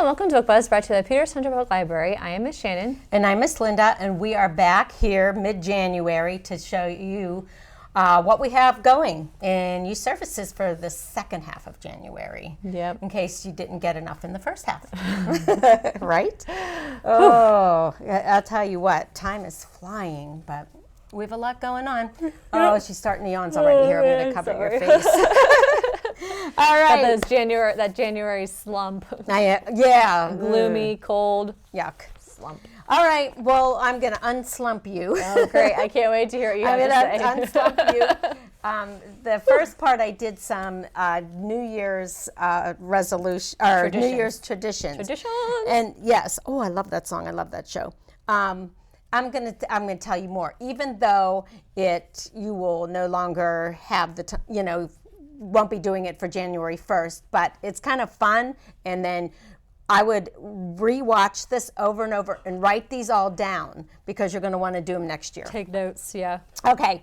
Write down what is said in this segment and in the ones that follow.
and welcome to Book Buzz, brought to you by the Peters Township Public Library. I am Miss Shannon. And I'm Miss Linda, and we are back here mid-January to show you what we have going in youth services for the second half of January. Yep. In case you didn't get enough in the first half. Right? Oh, I'll tell you what, time is flying, but we have a lot going on. Oh, she's starting to yawn already. Here, I'm going to cover your face. All right. That January slump. Yeah. Gloomy, cold. Yuck. Slump. All right. Well, I'm going to unslump you. Oh, great. I can't wait to hear what you have to say. I'm going to unslump you. The first part I did some New Year's resolution, or New Year's traditions. Traditions. And yes. Oh, I love that song. I love that show. I'm gonna tell you more. Even though you will no longer have won't be doing it for January 1st, but it's kind of fun. And then I would rewatch this over and over and write these all down because you're going to want to do them next year. Take notes, yeah. Okay,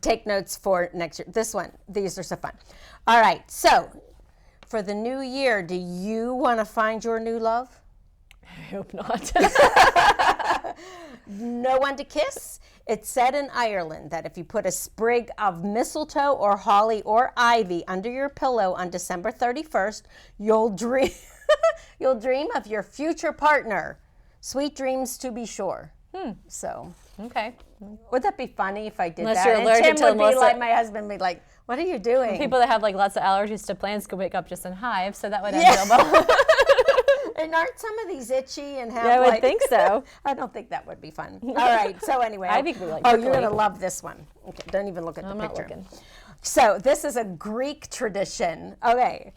take notes for next year. These are so fun. All right, so for the new year, do you want to find your new love? I hope not. No one to kiss? It's said in Ireland that if you put a sprig of mistletoe or holly or ivy under your pillow on December 31st, you'll dream of your future partner. Sweet dreams to be sure. So, Okay. would that be funny if I did Unless that? you're allergic and Tim to would be like, my husband would be like, what are you doing? People that have lots of allergies to plants could wake up just in hives, so that would end well. And aren't some of these itchy and have Yeah, I would think so. I don't think that would be fun. All right, so anyway. I think we like Oh, prickly. you're going to love this one. Okay, don't even look at the I'm picture. not looking. So this is a Greek tradition. Okay.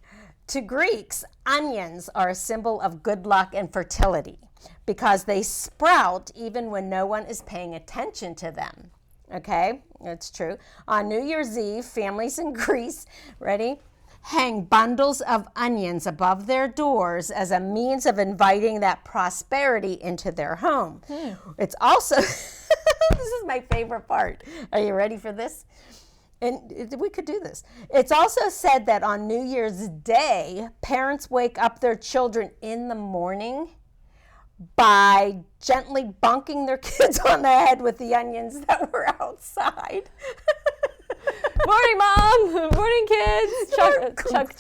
To Greeks, onions are a symbol of good luck and fertility because they sprout even when no one is paying attention to them. Okay, it's true. On New Year's Eve, families in Greece, ready? Hang bundles of onions above their doors as a means of inviting that prosperity into their home. It's also, this is my favorite part. Are you ready for this? And we could do this. It's also said that on New Year's Day, parents wake up their children in the morning by gently bonking their kids on the head with the onions that were outside. Morning, Mom! Morning, kids!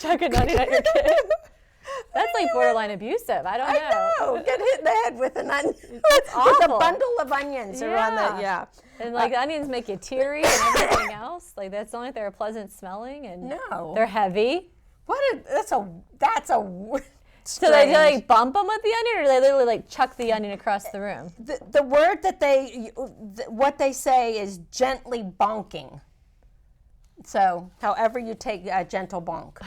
Chuck an onion at your kid. That's like borderline abusive. I don't know. I know. Get hit in the head with an onion. That's awful. With a bundle of onions around the, yeah. And the onions make you teary and everything else. That's not like they're pleasant smelling and no. They're heavy. That's a So they bump them with the onion, or they literally chuck the onion across the room? The word that what they say is gently bonking. So, however you take a gentle bonk.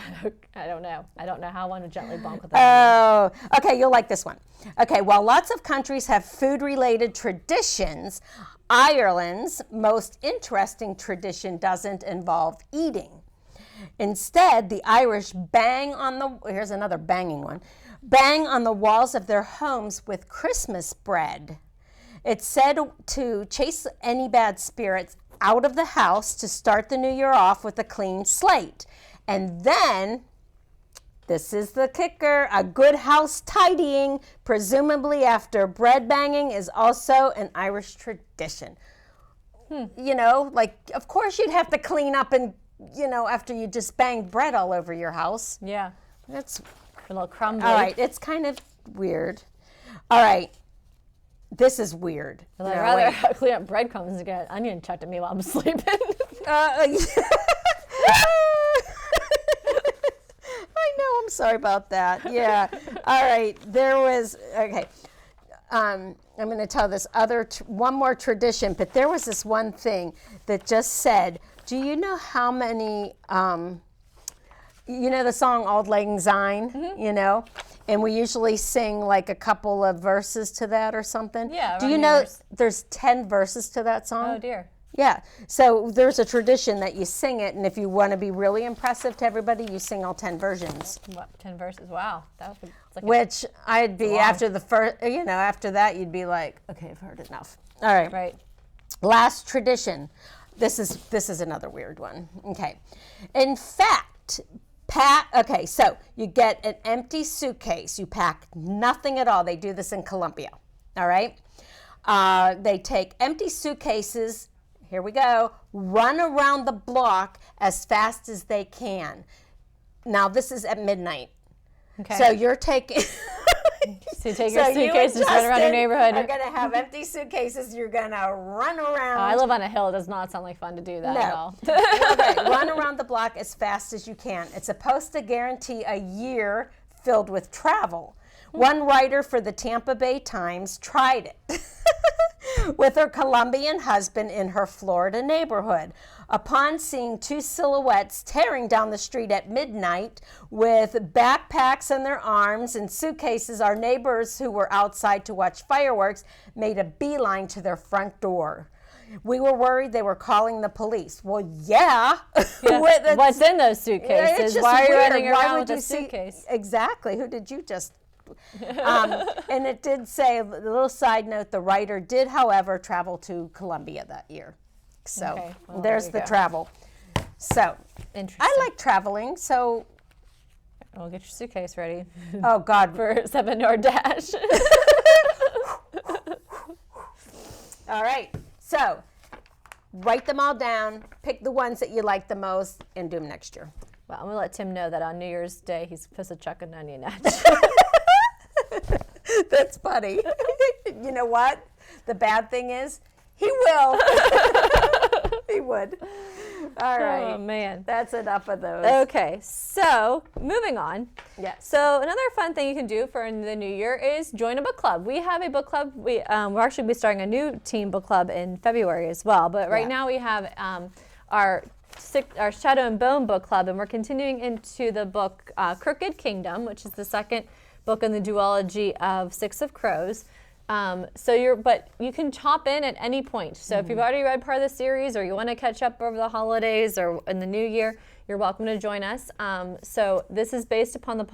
I don't know. I don't know how one would gently bonk with that. Oh, okay, you'll like this one. Okay, while lots of countries have food-related traditions, Ireland's most interesting tradition doesn't involve eating. Instead, the Irish here's another banging one, bang on the walls of their homes with Christmas bread. It's said to chase any bad spirits out of the house to start the new year off with a clean slate. And then, this is the kicker, a good house tidying, presumably after bread banging, is also an Irish tradition. Of course you'd have to clean up and, after you just banged bread all over your house. Yeah. That's a little crumbly. All right, it's kind of weird. All right. This is weird. I'd rather clean up breadcrumbs and get an onion chucked at me while I'm sleeping. I know, I'm sorry about that. Yeah. All right, I'm going to tell this one more tradition, but there was this one thing that just said, do you know how many, the song Auld Lang Syne, And we usually sing a couple of verses to that or something. Yeah. Do you know there's 10 verses to that song? Oh, dear. Yeah. So there's a tradition that you sing it, and if you want to be really impressive to everybody, you sing all 10 versions. What, 10 verses? Wow. That was Which I'd be after the first, after that, you'd be like, okay, I've heard enough. All right. Right. Last tradition. This is another weird one. Okay. In fact, Okay, so you get an empty suitcase. You pack nothing at all. They do this in Columbia, all right? They take empty suitcases, here we go, run around the block as fast as they can. Now, this is at midnight. Okay. So you're taking... So you take your suitcase and run around your neighborhood. You're going to have empty suitcases. You're going to run around. I live on a hill. It does not sound like fun to do that at all. Okay, run around the block as fast as you can. It's supposed to guarantee a year filled with travel. One writer for the Tampa Bay Times tried it with her Colombian husband in her Florida neighborhood. Upon seeing two silhouettes tearing down the street at midnight with backpacks in their arms and suitcases, our neighbors who were outside to watch fireworks made a beeline to their front door. We were worried they were calling the police. Well, yeah. What's in those suitcases? Why are you running around with a suitcase? Exactly. Who did you just... and it did say, a little side note, the writer did, however, travel to Colombia that year. So there's the travel. So I like traveling, so... Well, get your suitcase ready. Oh, God. For a 7-yard dash. All right. So write them all down, pick the ones that you like the most, and do them next year. Well, I'm going to let Tim know that on New Year's Day, he's supposed to chuck an onion at you. That's funny. You know what? The bad thing is, he will. He would. All right. Oh, man. That's enough of those. Okay, so moving on. Yes. So another fun thing you can do for the new year is join a book club. We have a book club. We'll actually be starting a new teen book club in February as well. But right now we have our Shadow and Bone book club, and we're continuing into the book Crooked Kingdom, which is the second book in the duology of Six of Crows. But you can hop in at any point. So if you've already read part of the series, or you want to catch up over the holidays or in the new year, you're welcome to join us. So this is based upon the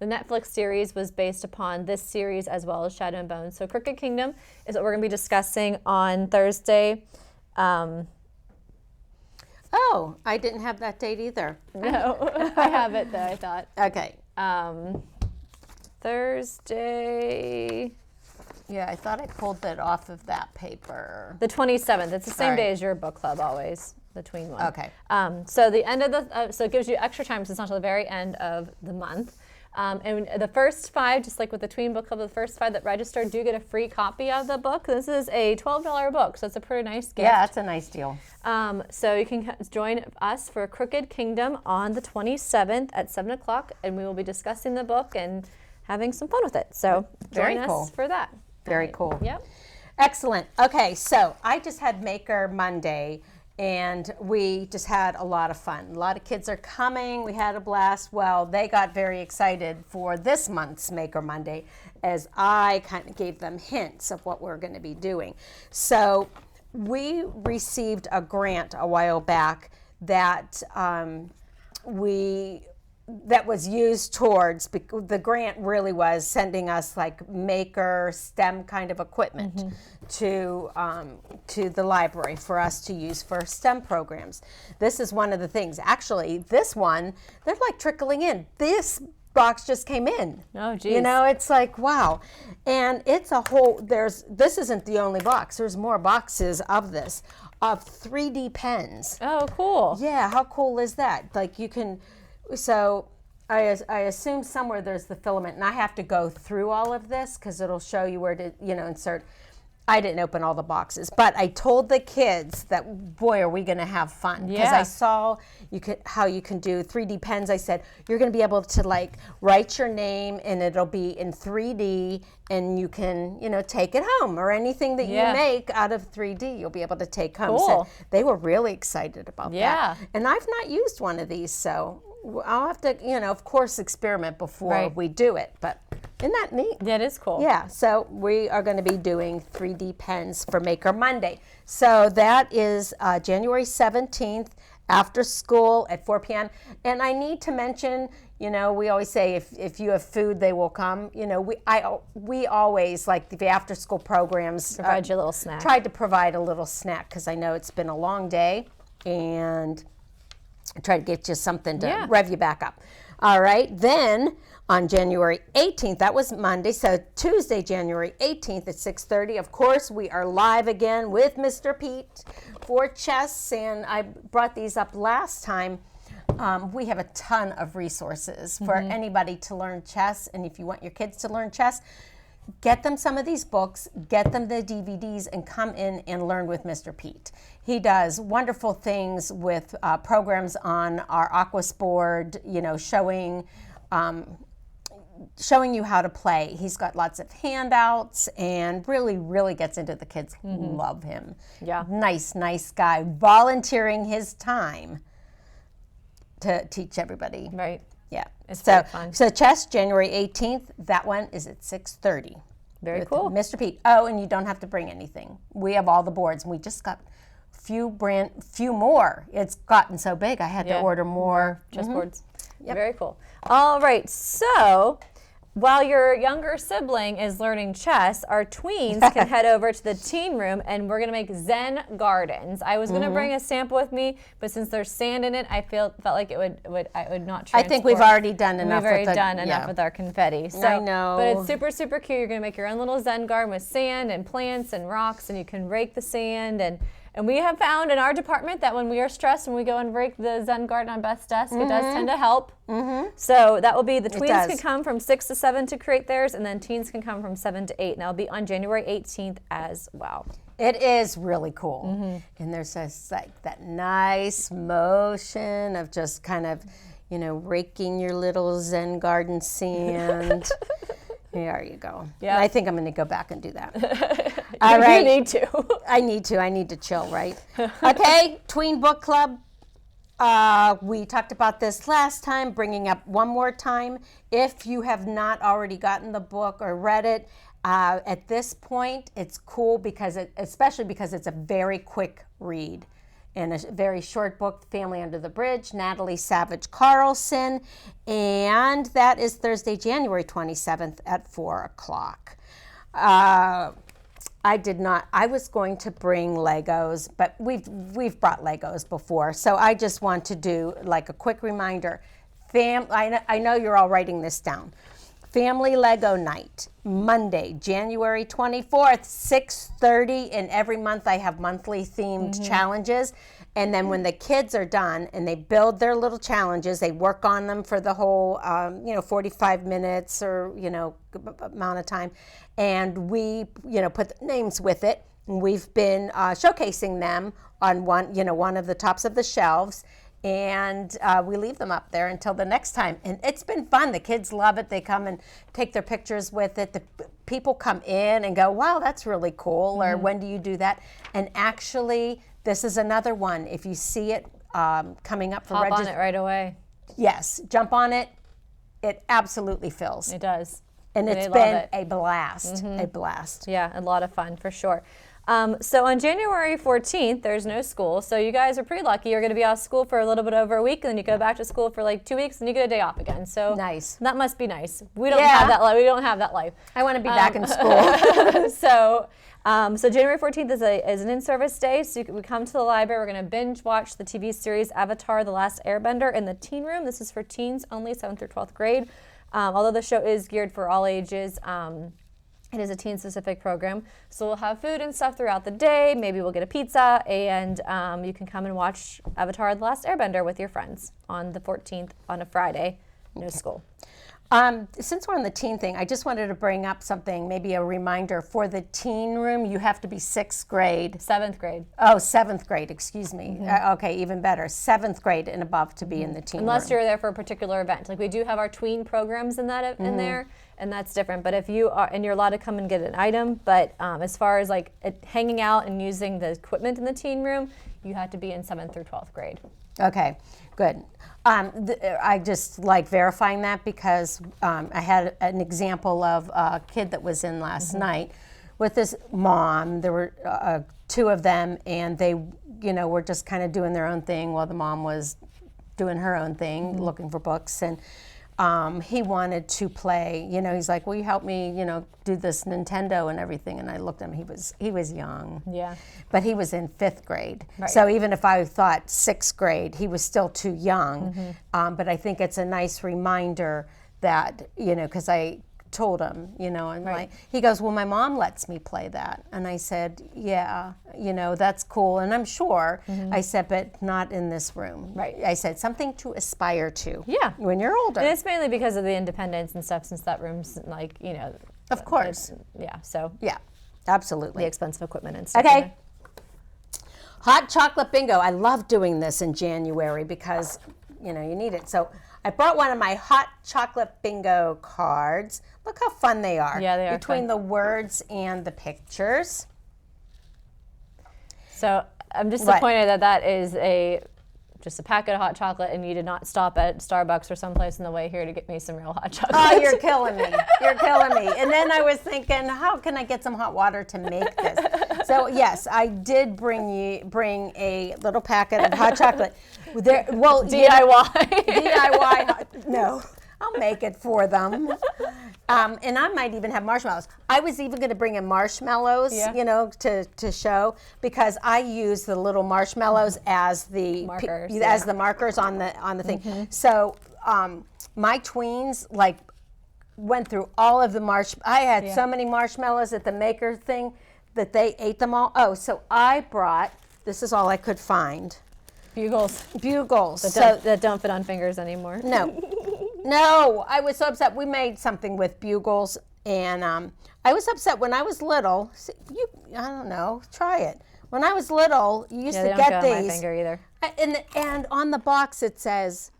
Netflix series was based upon this series as well as Shadow and Bone. So Crooked Kingdom is what we're going to be discussing on Thursday. Oh, I didn't have that date either. No, I have it though, I thought. Okay. Thursday. Yeah, I thought I pulled that off of that paper. The 27th. It's the same Right. day as your book club always, the Tween one. Okay. So the end of the, so it gives you extra time, so it's not until the very end of the month. And the first 5, just like with the Tween book club, the first 5 that register do get a free copy of the book. This is a $12 book, so it's a pretty nice gift. Yeah, that's a nice deal. So you can join us for Crooked Kingdom on the 27th at 7 o'clock, and we will be discussing the book and having some fun with it. So join us for that. Very cool. Yep. Excellent. Okay, so I just had Maker Monday, and we just had a lot of fun. A lot of kids are coming. We had a blast. Well, they got very excited for this month's Maker Monday as I kind of gave them hints of what we're going to be doing. So we received a grant a while back that was used towards, the grant really was sending us like maker STEM kind of equipment to the library for us to use for STEM programs. This is one of the things. Actually, this one, they're like trickling in. This box just came in. Oh, geez. You know, it's like, wow. And it's a whole, this isn't the only box. There's more boxes of this, of 3D pens. Oh, cool. Yeah, how cool is that? Like you can, so I assume somewhere there's the filament, and I have to go through all of this because it'll show you where to, insert. I didn't open all the boxes, but I told the kids that, boy, are we going to have fun. Because I saw how you can do 3D pens. I said, you're going to be able to like write your name and it'll be in 3D and you can, take it home, or anything that you make out of 3D, you'll be able to take home. Cool. So they were really excited about that. And I've not used one of these, so I'll have to, of course, experiment before we do it. But isn't that neat? That is cool. Yeah, so we are going to be doing 3D pens for Maker Monday. So that is January 17th after school at 4 p.m. And I need to mention, we always say if you have food, they will come. We always, like the after school programs, Provide you a little snack. Tried to provide a little snack because I know it's been a long day. And try to get you something to rev you back up. All right. Then on January 18th, that was Monday. So Tuesday, January 18th at 6:30. Of course, we are live again with Mr. Pete for chess. And I brought these up last time. We have a ton of resources for anybody to learn chess. And if you want your kids to learn chess, get them some of these books, get them the DVDs, and come in and learn with Mr. Pete. He does wonderful things with programs on our Aquasport, showing you how to play. He's got lots of handouts and really gets into the kids. Love him. Yeah. Nice guy, volunteering his time to teach everybody. Right. Yeah. It's very fun. So chess, January 18th, that one is at 6:30. Very cool. Mr. Pete. Oh, and you don't have to bring anything. We have all the boards, and we just got few more. It's gotten so big, I had to order more chessboards. Very cool. All right, so while your younger sibling is learning chess, our tweens can head over to the teen room, and we're gonna make Zen Gardens. I was gonna bring a sample with me, but since there's sand in it, I felt like I would not transport. I think we've already done enough. We've already done enough with our confetti. So, I know. But it's super cute. You're gonna make your own little Zen garden with sand and plants and rocks, and you can rake the sand. And we have found in our department that when we are stressed and we go and rake the Zen garden on Beth's desk, it does tend to help. So that will be, the tweens can come from 6 to 7 to create theirs, and then teens can come from 7 to 8. And that'll be on January 18th as well. It is really cool. And there's just like that nice motion of just kind of, raking your little Zen garden sand. There you go. Yeah. I think I'm going to go back and do that. All right. You need to. I need to chill, right? Okay, Tween Book Club. We talked about this last time, bringing up one more time. If you have not already gotten the book or read it, at this point, it's cool especially because it's a very quick read. And a very short book, Family Under the Bridge, Natalie Savage Carlson. And that is Thursday, January 27th at 4 o'clock. I was going to bring Legos, but we've brought Legos before. So I just want to do like a quick reminder. I know you're all writing this down. Family Lego Night, Monday, January 24th, 6:30, and every month I have monthly themed challenges. And then when the kids are done and they build their little challenges, they work on them for the whole, 45 minutes or, amount of time. And we, put the names with it. And we've been showcasing them on one of the tops of the shelves. And we leave them up there until the next time. And it's been fun. The kids love it. They come and take their pictures with it. The people come in and go, wow, that's really cool. Or when do you do that? And actually, this is another one. If you see it coming up for registration. Hop on it right away. Yes, jump on it. It absolutely fills. It does. And it's been a blast. A blast. Yeah, a lot of fun for sure. So on January 14th, there's no school. So you guys are pretty lucky. You're going to be out of school for a little bit over a week, and then you go back to school for like 2 weeks, and you get a day off again. So nice. That must be nice. We don't have that life. We don't have that life. I want to be back in school. So January 14th is an in-service day. So we come to the library. We're going to binge watch the TV series Avatar: The Last Airbender in the teen room. This is for teens only, 7th through 12th grade. Although the show is geared for all ages. It is a teen-specific program, so we'll have food and stuff throughout the day. Maybe we'll get a pizza, and you can come and watch Avatar: The Last Airbender with your friends on the 14th on a Friday. No school. Since we're on the teen thing, I just wanted to bring up something, maybe a reminder. For the teen room, you have to be 6th grade. 7th grade. Oh, 7th grade, excuse me. Okay, even better. 7th grade and above to be in the teen room. Unless you're there for a particular event. Like we do have our tween programs in there, and that's different. But if you are, and you're allowed to come and get an item, but as far as like hanging out and using the equipment in the teen room, you have to be in 7th through 12th grade. Okay, good. I just like verifying that because I had an example of a kid that was in last night with this mom. There were 2 of them, and they, were just kind of doing their own thing while the mom was doing her own thing, looking for books. And he wanted to play, he's like, will you help me, do this Nintendo and everything? And I looked at him, he was young. Yeah. But he was in 5th grade. Right. So even if I thought 6th grade, he was still too young. But I think it's a nice reminder that, because I told him, and like, he goes, well, my mom lets me play that. And I said, yeah, that's cool. And I'm sure, I said, but not in this room. Right. I said, something to aspire to. Yeah. When you're older. And it's mainly because of the independence and stuff, since that room's like, Of course. So. Yeah, absolutely. The expensive equipment and stuff. Okay. Hot chocolate bingo. I love doing this in January because, you need it. So I brought one of my hot chocolate bingo cards. Look how fun they are. Yeah, they are between fun. the words and the pictures. So I'm disappointed that is just a packet of hot chocolate, and you did not stop at Starbucks or someplace in the way here to get me some real hot chocolate. Oh, you're killing me. You're killing me. And then I was thinking, how can I get some hot water to make this? So yes, I did bring a little packet of hot chocolate. DIY. DIY. No, I'll make it for them. And I might even have marshmallows. I was even going to bring in marshmallows, to show, because I use the little marshmallows as the markers, as the markers on the thing. So my tweens went through all of the I had so many marshmallows at the maker thing that they ate them all. Oh, so I brought. This is all I could find. Bugles. That don't fit on fingers anymore. No, I was so upset. We made something with bugles, and I was upset when I was little. I don't know. Try it. When I was little, you used to get these. They don't go these. on my finger either. And on the box it says,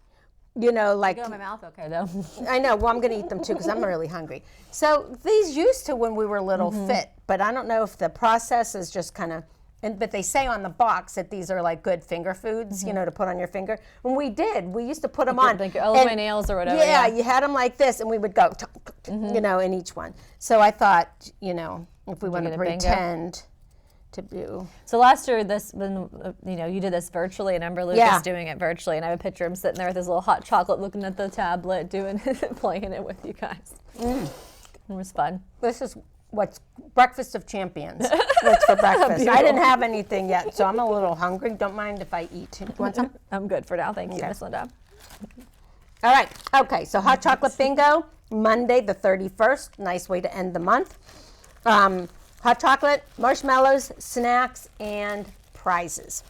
like. They go in my mouth, okay though. I know. Well, I'm going to eat them too because I'm really hungry. So these used to, when we were little, fit, but I don't know if the process is just kind of. But they say on the box that these are like good finger foods, to put on your finger. And we used to put them on. Like my nails or whatever. Yeah, you had them like this, and we would go, in each one. So I thought, if we want to pretend to do. So last year, you did this virtually, and Ember Luke is doing it virtually, and I have a picture of him sitting there with his little hot chocolate, looking at the tablet, playing it with you guys. It was fun. This is what's breakfast of champions. What's for breakfast? I didn't have anything yet, so I'm a little hungry. Don't mind if I eat. You want some? I'm good for now. Thank you, Miss Linda. All right. Okay, so hot chocolate bingo, Monday the 31st. Nice way to end the month. Hot chocolate, marshmallows, snacks, and prizes.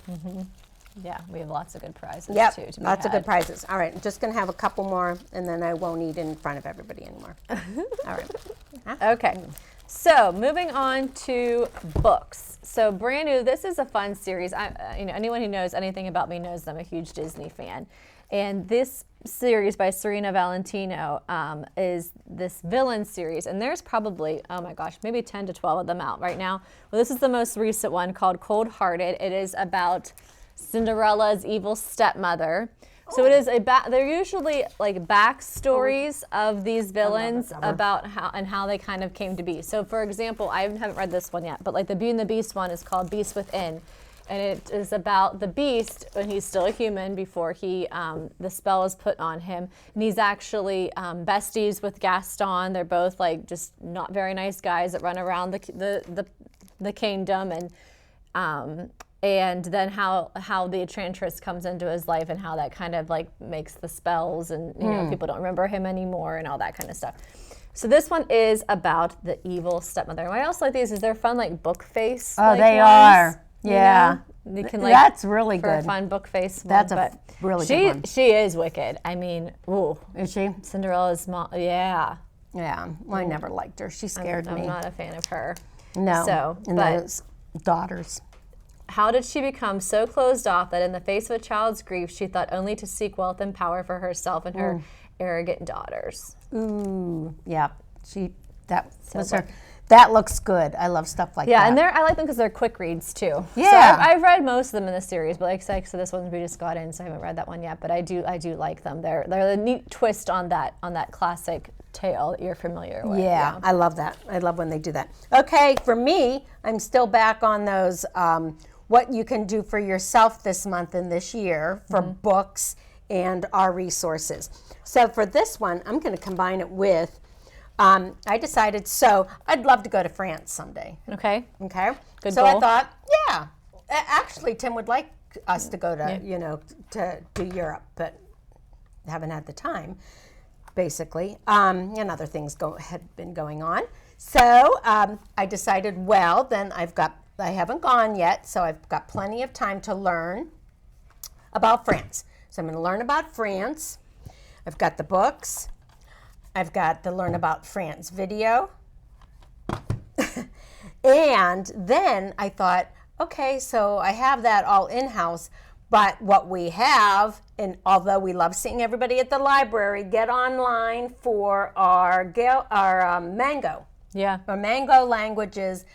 Yeah, we have lots of good prizes too. Lots of good prizes. All right, I'm just going to have a couple more, and then I won't eat in front of everybody anymore. All right. Okay. So moving on to books. So brand new. This is a fun series. Anyone who knows anything about me knows I'm a huge Disney fan, and this series by Serena Valentino is this villain series, and there's probably, oh my gosh, maybe 10 to 12 of them out right now. Well, this is the most recent one called Cold Hearted. It is about Cinderella's evil stepmother. So it is they're usually like backstories of these villains about how they kind of came to be. So for example, I haven't read this one yet, but like the Beauty and the Beast one is called Beast Within. And it is about the Beast when he's still a human before the spell is put on him. And he's actually besties with Gaston. They're both like just not very nice guys that run around the kingdom, and then how the Enchantress comes into his life and how that kind of like makes the spells, and people don't remember him anymore and all that kind of stuff. So this one is about the evil stepmother. And what I also like these is they're fun like book face. Oh, they are. Yeah. You can, like, that's really for good. a fun book face. That's a really good one. She is wicked. I mean, ooh. Is she? Cinderella's mom. Yeah. Yeah. Well, I never liked her. She scared me. I'm not a fan of her. No. So, and those daughters. How did she become so closed off that in the face of a child's grief, she thought only to seek wealth and power for herself and her arrogant daughters? Ooh, yeah. That was her. That looks good. I love stuff like that. Yeah, and I like them because they're quick reads too. Yeah. So I've read most of them in the series, but like I said, this one we just got in, so I haven't read that one yet. But I do like them. They're a neat twist on that classic tale that you're familiar with. Yeah, I love that. I love when they do that. Okay, for me, I'm still back on those what you can do for yourself this month and this year for books and our resources. So for this one, I'm going to combine it with, I decided, so I'd love to go to France someday. Okay. Okay. Good so goal. I thought, yeah, actually Tim would like us to go to, to Europe, but haven't had the time, basically, and other things had been going on. So I decided, well, then I haven't gone yet, so I've got plenty of time to learn about France. So I'm going to learn about France. I've got the books. I've got the Learn About France video. And then I thought, okay, so I have that all in-house, but what we have, and although we love seeing everybody at the library, get online for our Mango. Yeah. Our Mango languages.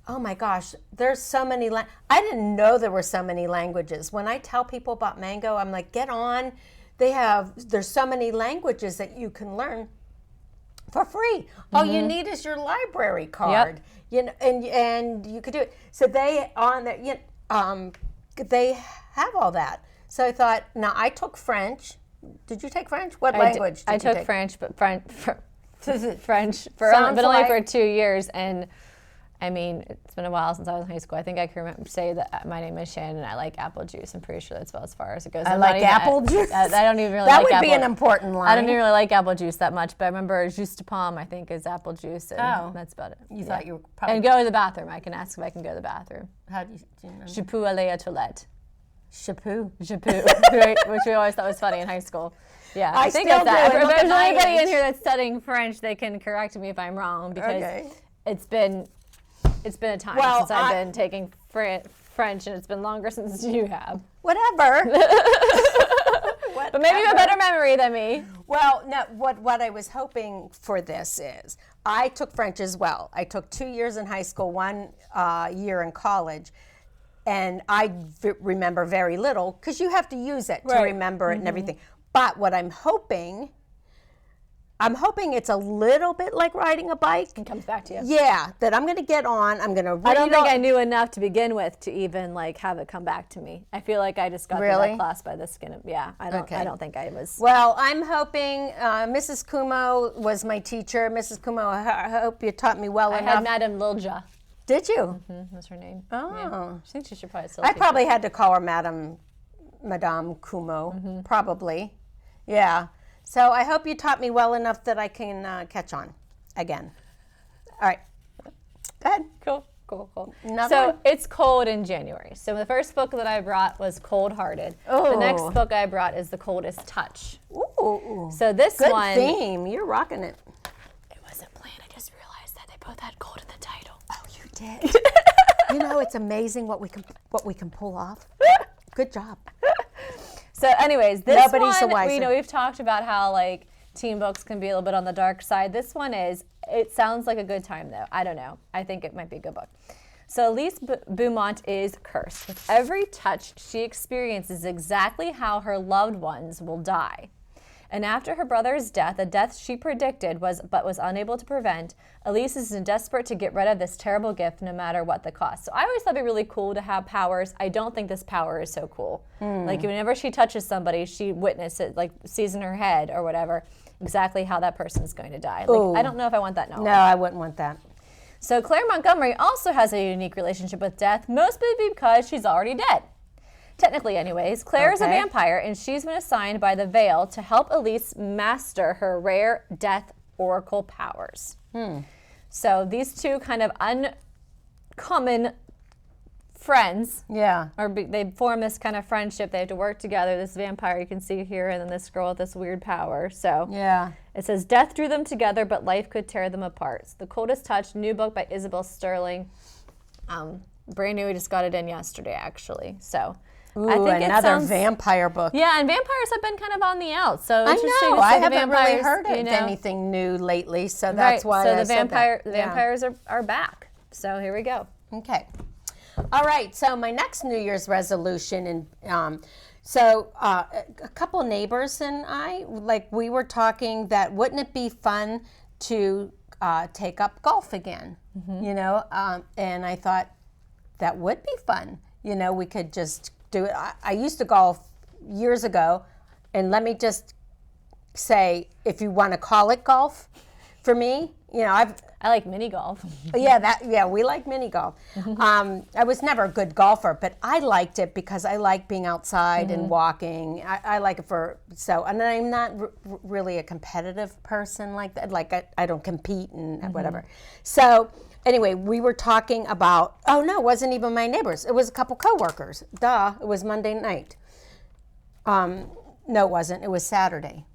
Oh my gosh, there's so many. I didn't know there were so many languages. When I tell people about Mango, I'm like, get on. There's so many languages that you can learn for free. All you need is your library card. Yep. And you could do it. So they have all that. So I thought, now I took French. Did you take French? What language did you take? I took French, but French Sounds but only for like- 2 years. And I mean, it's been a while since I was in high school. I think I can say that my name is Shannon and I like apple juice. I'm pretty sure that's about as far as it goes. I like apple juice. I don't even really that like would apple. be an important line. I don't even really like apple juice that much, but I remember jus de pomme, I think, is apple juice, and that's about it. You thought you were probably. And go to the bathroom. I can ask if I can go to the bathroom. How do you know? Je peux aller aux toilettes. Chapeau. Je peux, right? Which we always thought was funny in high school. Yeah, I think still it's that. do, and If look at there's my anybody in age. here that's studying French, they can correct me if I'm wrong, because Okay. it's been a time Well, since I've been taking French, and it's been longer since you have. Whatever. But maybe you have a better memory than me. Well, no. What I was hoping for this is, I took French as well. I took 2 years in high school, 1 year in college, and I remember very little because you have to use it to Right. remember it and everything. But what I'm hoping it's a little bit like riding a bike. It comes back to you. Yeah, that I'm going to get on. I'm going to read. I don't think I knew enough to begin with to even have it come back to me. I feel like I just got through Really? that class by the skin of, I don't think I was. Well, I'm hoping Mrs. Kumo was my teacher. Mrs. Kumo, I hope you taught me well I enough. had Madame Lilja. Did you? That's her name. Oh. Yeah. I think she should probably still I teach it. probably had to call her Madame Kumo, probably. Yeah. So I hope you taught me well enough that I can catch on again. All right. Go ahead. Cool. Another So one? it's cold in January. So the first book that I brought was Cold Hearted. The next Oh. book I brought is The Coldest Touch. Ooh. So this Good one, theme. You're rocking it. it wasn't planned. I just realized that they both had cold in the title. Oh, you did. It's amazing what we can pull off. Good job. So anyways, this Nobody's the one, wiser. we've talked about how teen books can be a little bit on the dark side. This one it sounds like a good time though. I don't know. I think it might be a good book. So Elise Beaumont is cursed. With every touch, she experiences exactly how her loved ones will die. And after her brother's death, a death she predicted was unable to prevent, Elise is desperate to get rid of this terrible gift no matter what the cost. So I always thought it'd be really cool to have powers. I don't think this power is so cool. Whenever she touches somebody, she witnesses, sees in her head or whatever, exactly how that person's going to die. I don't know if I want that knowledge. No, I wouldn't want that. So Claire Montgomery also has a unique relationship with death, mostly because she's already dead. Technically anyways, Claire is a Okay. vampire, and she's been assigned by the Veil to help Elise master her rare death oracle powers. So these two kind of uncommon friends, Yeah. they form this kind of friendship. They have to work together. This vampire you can see here, and then this girl with this weird power. So Yeah. it says, death drew them together, but life could tear them apart. It's The Coldest Touch, new book by Isabel Sterling. Brand new, we just got it in yesterday, actually. So I Ooh, think another it sounds, vampire book. yeah, and vampires have been kind of on the out. So I interesting know. to see I the haven't really vampires, heard of you know. anything new lately, so that's Right, why so I the said that. Yeah. vampires are back. So here we go. Okay. All right. So my next New Year's resolution, and a couple neighbors and I, we were talking that wouldn't it be fun to take up golf again? And I thought that would be fun. We could just do it. I used to golf years ago And let me just say, if you want to call it golf, for me, I like mini golf. we like mini golf. I was never a good golfer, but I liked it because I like being outside and walking. I like it and I'm not really a competitive person like that. Like I don't compete and whatever. So anyway, we were talking about, it wasn't even my neighbors. It was a couple coworkers. Duh, it was Monday night. No, it wasn't. It was Saturday.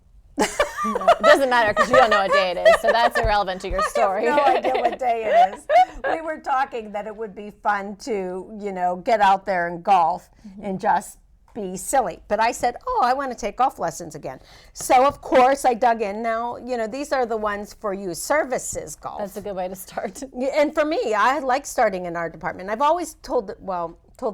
It doesn't matter because you don't know what day it is, so that's irrelevant to your story. I have no idea what day it is. We were talking that it would be fun to, get out there and golf and just be silly. But I said, I want to take golf lessons again. So, of course, I dug in. Now, these are the ones for you, services golf. That's a good way to start. And for me, I like starting in our department. I've always told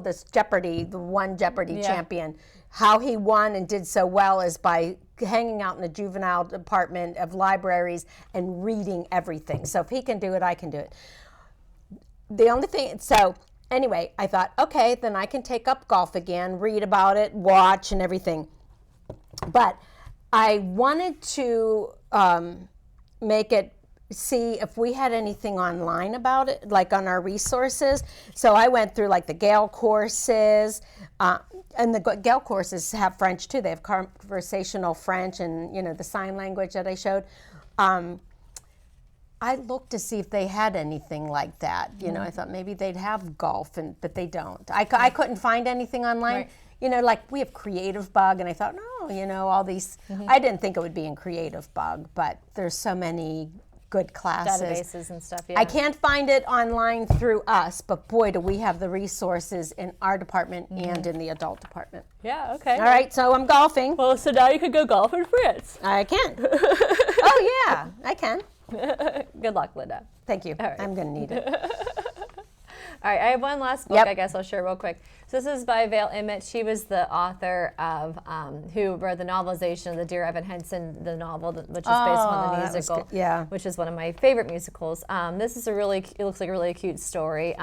this Jeopardy, the one Jeopardy champion, how he won and did so well is by hanging out in the juvenile department of libraries and reading everything. So if he can do it, I can do it. The only thing, so anyway, I thought, okay, then I can take up golf again, read about it, watch and everything. But I wanted to see if we had anything online about it, like on our resources. So I went through like the Gale courses, and the Gale courses have French too. They have conversational French and, the sign language that I showed. I looked to see if they had anything like that. I thought maybe they'd have golf, but they don't. I couldn't find anything online. Right. Like we have Creative Bug, and I thought, no, all these. I didn't think it would be in Creative Bug, but there's so many good classes. Databases and stuff, yeah. I can't find it online through us, but boy, do we have the resources in our department and in the adult department. Yeah, okay. All right, so I'm golfing. Well, so now you could go golf in France. I can. Oh, yeah, I can. Good luck, Linda. Thank you. Right. I'm going to need it. All right, I have one last book I guess I'll share real quick. So this is by Vale Emmett. She was the author of, who wrote the novelization of the Dear Evan Hansen, the novel, which is based on the musical, which is one of my favorite musicals. This is it looks like a really cute story.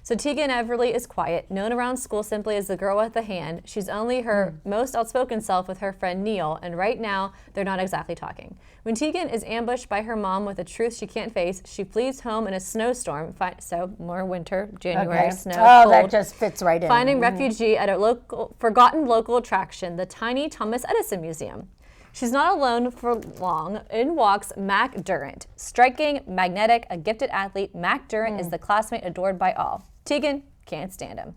So Tegan Everly is quiet, known around school simply as the girl with the hand. She's only her most outspoken self with her friend Neil, and right now, they're not exactly talking. When Tegan is ambushed by her mom with a truth she can't face, she flees home in a snowstorm, so more winter, January, snow, cold. That just fits right in. Finding refugee at a forgotten local attraction, the tiny Thomas Edison Museum. She's not alone for long. In walks Mac Durrant. Striking, magnetic, a gifted athlete, Mac Durrant is the classmate adored by all. Tegan can't stand him.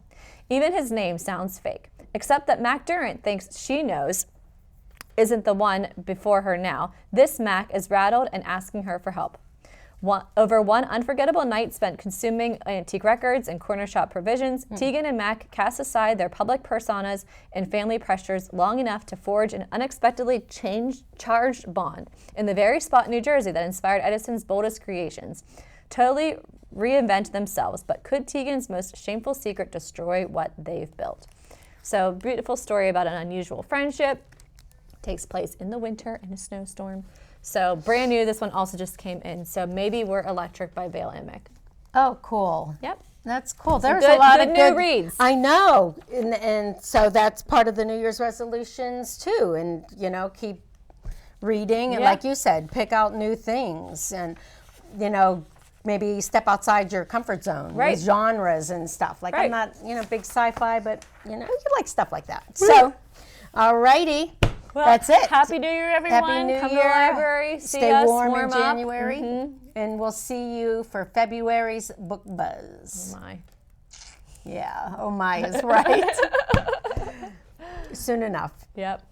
Even his name sounds fake, except that Mac Durrant thinks she knows isn't the one before her now. This Mac is rattled and asking her for help. Over one unforgettable night spent consuming antique records and corner shop provisions, Tegan and Mac cast aside their public personas and family pressures long enough to forge an unexpectedly charged bond in the very spot in New Jersey that inspired Edison's boldest creations. Totally reinvent themselves, but could Tegan's most shameful secret destroy what they've built? So, beautiful story about an unusual friendship. Takes place in the winter in a snowstorm. So, brand new. This one also just came in. So, Maybe We're Electric by Vale Emmett. Oh, cool. Yep. That's cool. There's good, a lot good of new good reads. I know, and so that's part of the New Year's resolutions too. And keep reading, and like you said, pick out new things, and maybe step outside your comfort zone with genres and stuff. Like I'm not big sci-fi, but you like stuff like that. So, alrighty. Well, that's it. Happy New Year, everyone. Happy New Come Year. to the library. Stay see warm us, in January. And we'll see you for February's Book Buzz. Oh my. Yeah, oh my is right. Soon enough. Yep.